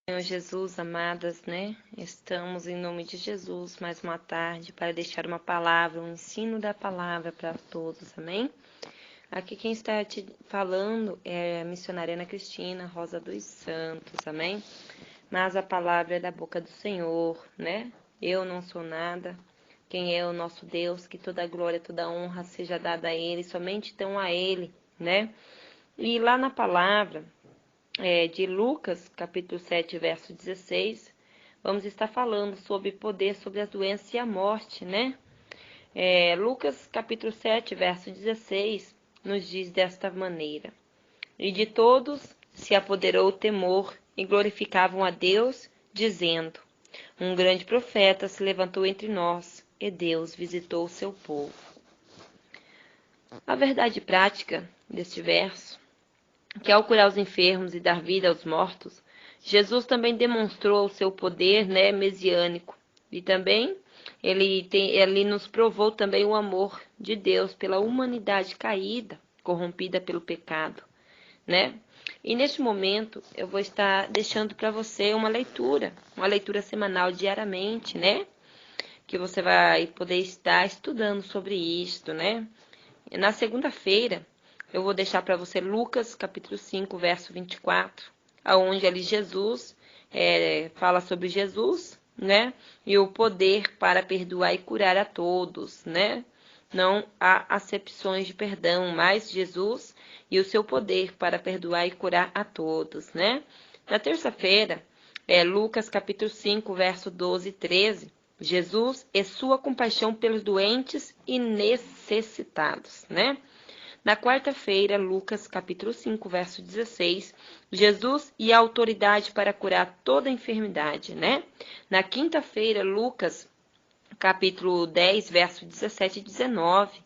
Senhor Jesus, amadas, né? Estamos em nome de Jesus mais uma tarde para deixar uma palavra, um ensino da palavra para todos, amém? Aqui quem está te falando é a missionária Ana Cristina Rosa dos Santos, amém? Mas a palavra é da boca do Senhor, né? Eu não sou nada. Quem é o nosso Deus? Que toda glória, toda honra seja dada a Ele, somente então a Ele, né? E lá na palavra de Lucas, capítulo 7, verso 16, vamos estar falando sobre poder sobre as doenças e a morte, né? Lucas, capítulo 7, verso 16, nos diz desta maneira: E de todos se apoderou o temor e glorificavam a Deus, dizendo: Um grande profeta se levantou entre nós, e Deus visitou o seu povo. A verdade prática deste verso que ao curar os enfermos e dar vida aos mortos, Jesus também demonstrou o seu poder, né, messiânico. E também ele nos provou também o amor de Deus pela humanidade caída, corrompida pelo pecado, né? E neste momento eu vou estar deixando para você uma leitura semanal diariamente, né? Que você vai poder estar estudando sobre isto, né? E na segunda-feira eu vou deixar para você Lucas, capítulo 5, verso 24, onde ali Jesus fala sobre Jesus, né? E o poder para perdoar e curar a todos, né? Não há acepções de perdão, mas Jesus e o seu poder para perdoar e curar a todos, né? Na terça-feira, Lucas, capítulo 5, verso 12 e 13, Jesus e sua compaixão pelos doentes e necessitados, né? Na quarta-feira, Lucas, capítulo 5, verso 16, Jesus e a autoridade para curar toda enfermidade, né? Na quinta-feira, Lucas, capítulo 10, verso 17 e 19,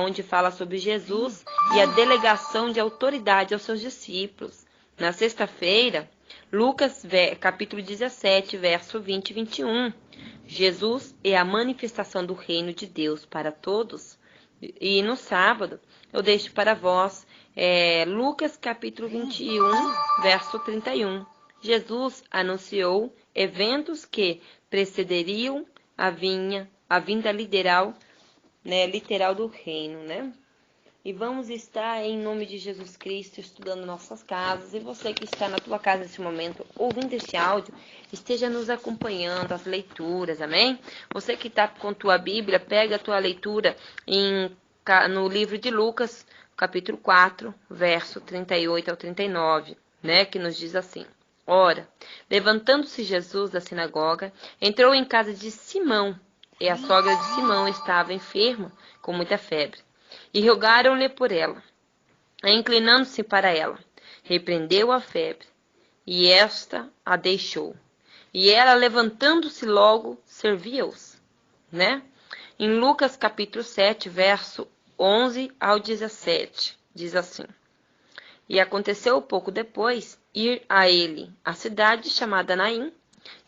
onde fala sobre Jesus e a delegação de autoridade aos seus discípulos. Na sexta-feira, Lucas, capítulo 17, verso 20 e 21, Jesus é a manifestação do reino de Deus para todos. E no sábado, eu deixo para vós Lucas capítulo 21, verso 31. Jesus anunciou eventos que precederiam a vinda literal, né, literal do reino, né? E vamos estar em nome de Jesus Cristo estudando nossas casas. E você que está na tua casa nesse momento ouvindo este áudio, esteja nos acompanhando as leituras, amém? Você que está com tua Bíblia, pega a tua leitura no livro de Lucas, capítulo 4, verso 38 ao 39, né? Que nos diz assim: Ora, levantando-se Jesus da sinagoga, entrou em casa de Simão, e a sogra de Simão estava enferma, com muita febre. E rogaram-lhe por ela. Inclinando-se para ela, repreendeu a febre, e esta a deixou. E ela, levantando-se logo, servia-os, né? Em Lucas capítulo 7, verso 11 ao 17, diz assim: E aconteceu pouco depois ir a ele a cidade chamada Naim,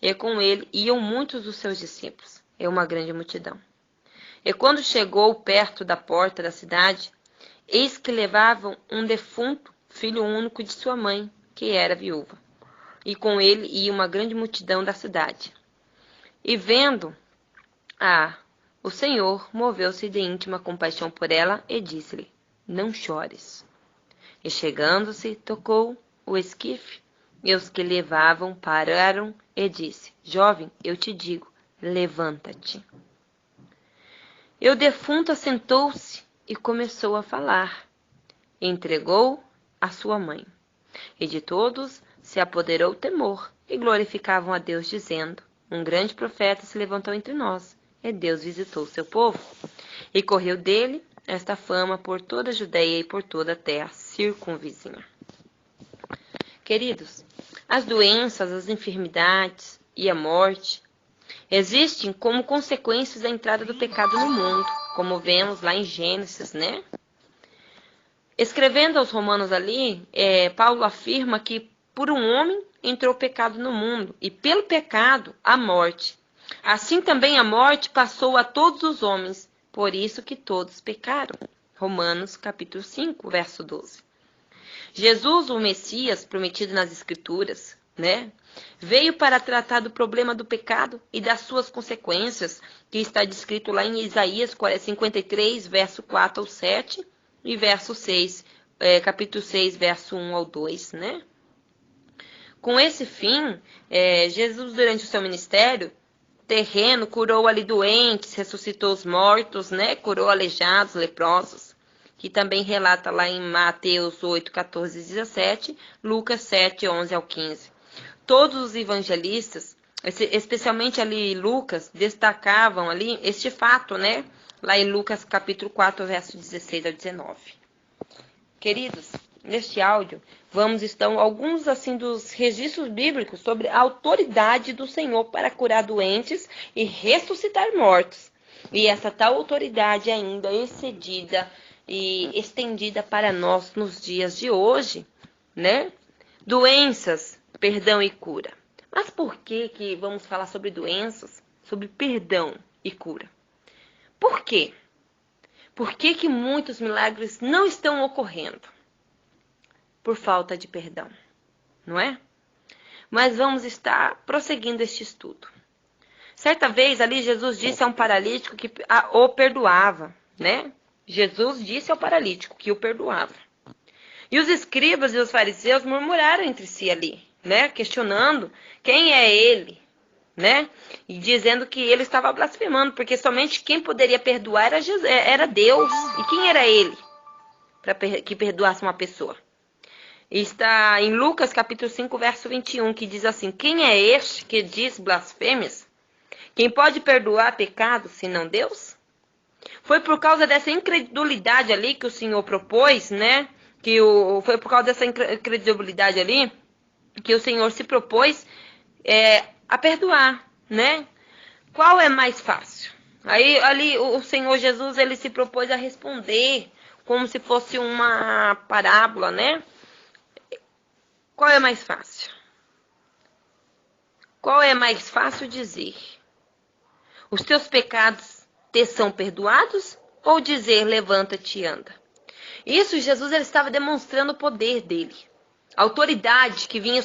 e com ele iam muitos dos seus discípulos, e uma grande multidão. E quando chegou perto da porta da cidade, eis que levavam um defunto, filho único de sua mãe, que era viúva. E com ele ia uma grande multidão da cidade. E vendo o Senhor, moveu-se de íntima compaixão por ela e disse-lhe: Não chores. E chegando-se, tocou o esquife, e os que levavam pararam e disse: Jovem, eu te digo, levanta-te. E o defunto assentou-se e começou a falar. Entregou a sua mãe. E de todos se apoderou o temor, e glorificavam a Deus, dizendo: Um grande profeta se levantou entre nós, e Deus visitou o seu povo. E correu dele esta fama por toda a Judeia e por toda a terra circunvizinha. Queridos, as doenças, as enfermidades e a morte existem como consequências da entrada do pecado no mundo, como vemos lá em Gênesis, né? Escrevendo aos Romanos ali, Paulo afirma que por um homem entrou o pecado no mundo, e pelo pecado a morte. Assim também a morte passou a todos os homens, por isso que todos pecaram. Romanos capítulo 5, verso 12. Jesus, o Messias prometido nas Escrituras, né? Veio para tratar do problema do pecado e das suas consequências, que está descrito lá em Isaías 53, verso 4 ao 7 e verso 6, capítulo 6, verso 1 ao 2, né? Com esse fim, Jesus, durante o seu ministério terreno, curou ali doentes, ressuscitou os mortos, né? Curou aleijados, leprosos, que também relata lá em Mateus 8, 14 e 17, Lucas 7, 11 ao 15. Todos os evangelistas, especialmente ali Lucas, destacavam ali este fato, né? Lá em Lucas capítulo 4, verso 16 ao 19. Queridos, neste áudio, vamos então alguns assim dos registros bíblicos sobre a autoridade do Senhor para curar doentes e ressuscitar mortos. E essa tal autoridade ainda excedida e estendida para nós nos dias de hoje, né? Doenças, perdão e cura. Mas por que vamos falar sobre doenças, sobre perdão e cura? Por quê? Por que muitos milagres não estão ocorrendo? Por falta de perdão, não é? Mas vamos estar prosseguindo este estudo. Certa vez ali Jesus disse a um paralítico que o perdoava, né? Jesus disse ao paralítico que o perdoava. E os escribas e os fariseus murmuraram entre si ali, né? Questionando quem é ele, né? E dizendo que ele estava blasfemando, porque somente quem poderia perdoar era Deus. E quem era ele para que perdoasse uma pessoa? Está em Lucas capítulo 5, verso 21, que diz assim: quem é este que diz blasfêmias? Quem pode perdoar pecados, senão Deus? Foi por causa dessa incredulidade ali que o Senhor propôs, né? Foi por causa dessa incredulidade ali que o Senhor se propôs a perdoar, né? Qual é mais fácil? Aí ali o Senhor Jesus ele se propôs a responder como se fosse uma parábola, né? Qual é mais fácil? Qual é mais fácil dizer? Os teus pecados te são perdoados? Ou dizer, levanta-te e anda? Isso Jesus ele estava demonstrando o poder dele. A autoridade que vinha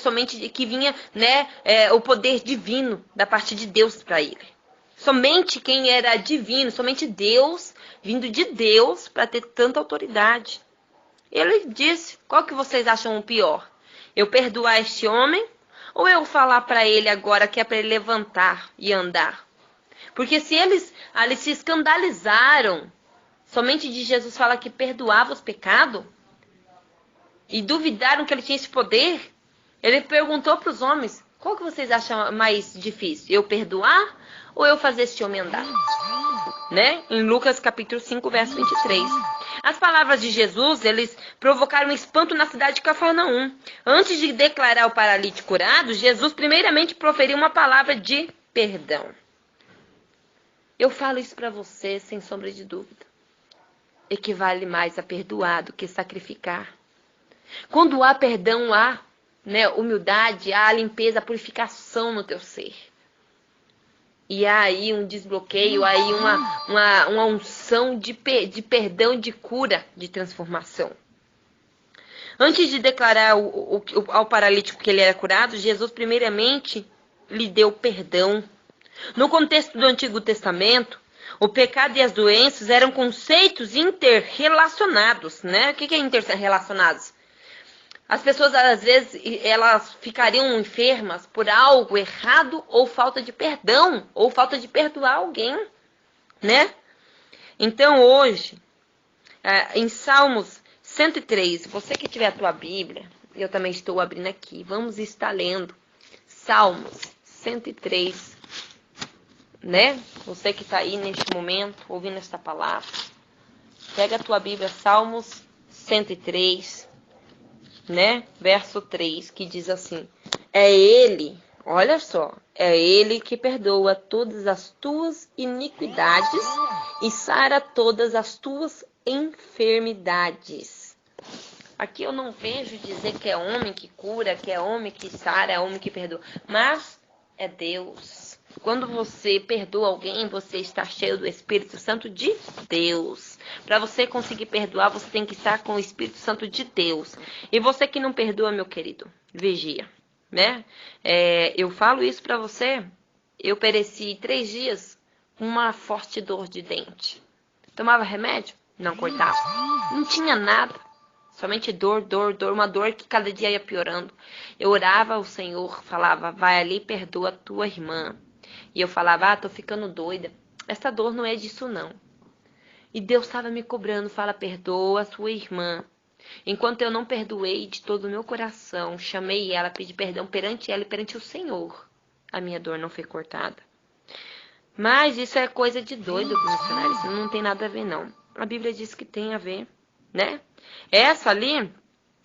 o poder divino da parte de Deus para ele. Somente quem era divino, somente Deus, vindo de Deus para ter tanta autoridade. Ele disse, qual que vocês acham o pior? Eu perdoar este homem ou eu falar para ele agora que é para ele levantar e andar? Porque se eles ali se escandalizaram somente de Jesus falar que perdoava os pecados e duvidaram que ele tinha esse poder, ele perguntou para os homens, qual que vocês acham mais difícil? Eu perdoar ou eu fazer este homem andar? Né? Em Lucas capítulo 5, verso 23. As palavras de Jesus, eles provocaram espanto na cidade de Cafarnaum. Antes de declarar o paralítico curado, Jesus primeiramente proferiu uma palavra de perdão. Eu falo isso para você sem sombra de dúvida. Equivale mais a perdoar do que sacrificar. Quando há perdão, há humildade, há limpeza, a purificação no teu ser. E há aí um desbloqueio, aí uma unção de perdão, de cura, de transformação. Antes de declarar ao paralítico que ele era curado, Jesus primeiramente lhe deu perdão. No contexto do Antigo Testamento, o pecado e as doenças eram conceitos interrelacionados, né? O que é interrelacionados? As pessoas, às vezes, elas ficariam enfermas por algo errado ou falta de perdão, ou falta de perdoar alguém, né? Então, hoje, em Salmos 103, você que tiver a tua Bíblia, eu também estou abrindo aqui, vamos estar lendo Salmos 103, né? Você que está aí neste momento, ouvindo esta palavra, pega a tua Bíblia, Salmos 103, né? Verso 3, que diz assim: é Ele, olha só, é Ele que perdoa todas as tuas iniquidades e sara todas as tuas enfermidades. Aqui eu não vejo dizer que é homem que cura, que é homem que sara, é homem que perdoa, mas é Deus. Quando você perdoa alguém, você está cheio do Espírito Santo de Deus. Para você conseguir perdoar, você tem que estar com o Espírito Santo de Deus. E você que não perdoa, meu querido, vigia. né? Eu falo isso para você, eu pereci 3 dias com uma forte dor de dente. Tomava remédio? Não cortava. Não tinha nada. Somente dor, dor, dor, uma dor que cada dia ia piorando. Eu orava ao Senhor, falava, vai ali, perdoa a tua irmã. E eu falava, tô ficando doida. Essa dor não é disso não. E Deus estava me cobrando, fala, perdoa a sua irmã. Enquanto eu não perdoei de todo o meu coração, chamei ela, pedi perdão perante ela e perante o Senhor, a minha dor não foi cortada. Mas isso é coisa de doido, missionário. Isso não tem nada a ver, não. A Bíblia diz que tem a ver, né? Essa ali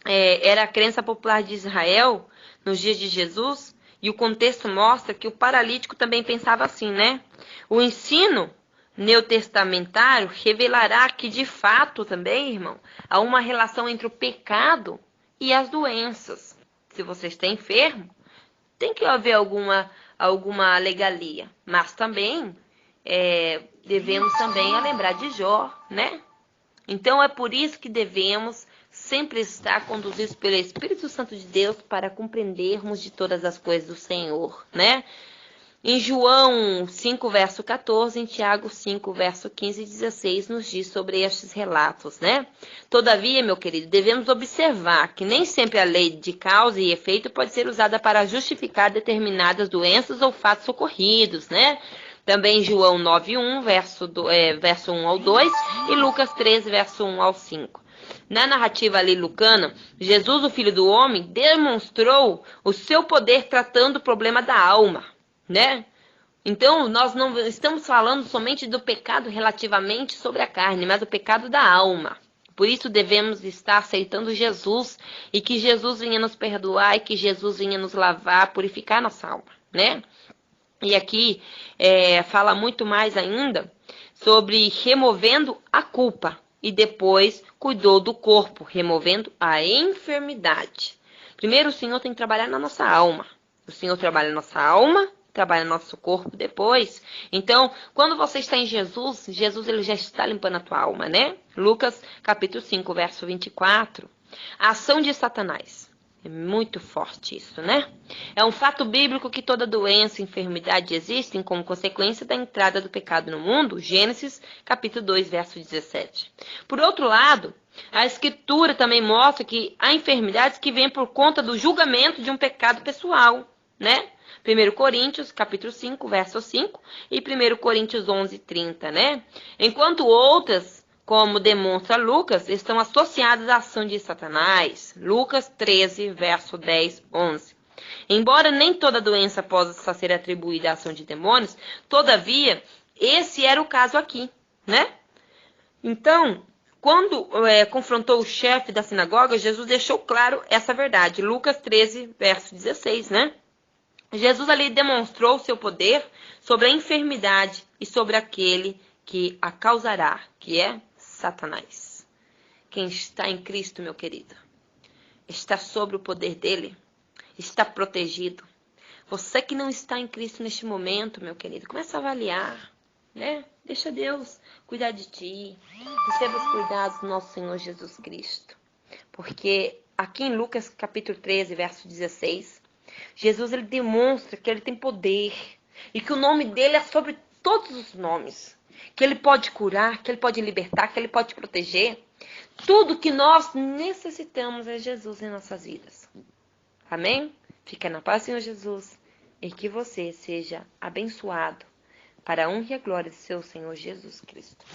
era a crença popular de Israel nos dias de Jesus. E o contexto mostra que o paralítico também pensava assim, né? O ensino neotestamentário revelará que, de fato, também, irmão, há uma relação entre o pecado e as doenças. Se você está enfermo, tem que haver alguma legalia. Mas também devemos também lembrar de Jó, né? Então é por isso que devemos sempre estar conduzidos pelo Espírito Santo de Deus para compreendermos de todas as coisas do Senhor, né? Em João 5, verso 14, em Tiago 5, verso 15 e 16, nos diz sobre estes relatos, né? Todavia, meu querido, devemos observar que nem sempre a lei de causa e efeito pode ser usada para justificar determinadas doenças ou fatos ocorridos, né? Também João 9:1, verso 1 ao 2, e Lucas 13, verso 1 ao 5. Na narrativa ali lucana, Jesus, o Filho do Homem, demonstrou o seu poder tratando o problema da alma, né? Então, nós não estamos falando somente do pecado relativamente sobre a carne, mas do pecado da alma. Por isso devemos estar aceitando Jesus e que Jesus venha nos perdoar e que Jesus venha nos lavar, purificar nossa alma, né? E aqui fala muito mais ainda sobre removendo a culpa e depois cuidou do corpo, removendo a enfermidade. Primeiro o Senhor tem que trabalhar na nossa alma. O Senhor trabalha na nossa alma, trabalha no nosso corpo depois. Então, quando você está em Jesus, Jesus ele já está limpando a tua alma, né? Lucas capítulo 5, verso 24. A ação de Satanás. É muito forte isso, né? É um fato bíblico que toda doença e enfermidade existem como consequência da entrada do pecado no mundo. Gênesis, capítulo 2, verso 17. Por outro lado, a Escritura também mostra que há enfermidades que vêm por conta do julgamento de um pecado pessoal, né? 1 Coríntios, capítulo 5, verso 5 e 1 Coríntios 11, 30, né? Enquanto outras, como demonstra Lucas, estão associadas à ação de Satanás. Lucas 13, verso 10, 11. Embora nem toda doença possa ser atribuída à ação de demônios, todavia, esse era o caso aqui, né? Então, quando confrontou o chefe da sinagoga, Jesus deixou claro essa verdade. Lucas 13, verso 16, né? Jesus ali demonstrou o seu poder sobre a enfermidade e sobre aquele que a causará, que é Satanás. Quem está em Cristo, meu querido, está sob o poder dele, está protegido. Você que não está em Cristo neste momento, meu querido, começa a avaliar, né? Deixa Deus cuidar de ti. Receba os cuidados do nosso Senhor Jesus Cristo. Porque aqui em Lucas capítulo 13, verso 16, Jesus ele demonstra que ele tem poder e que o nome dele é sobre todos os nomes. Que ele pode curar, que ele pode libertar, que ele pode proteger. Tudo que nós necessitamos é Jesus em nossas vidas. Amém? Fica na paz, Senhor Jesus, e que você seja abençoado para a honra e a glória do seu Senhor Jesus Cristo.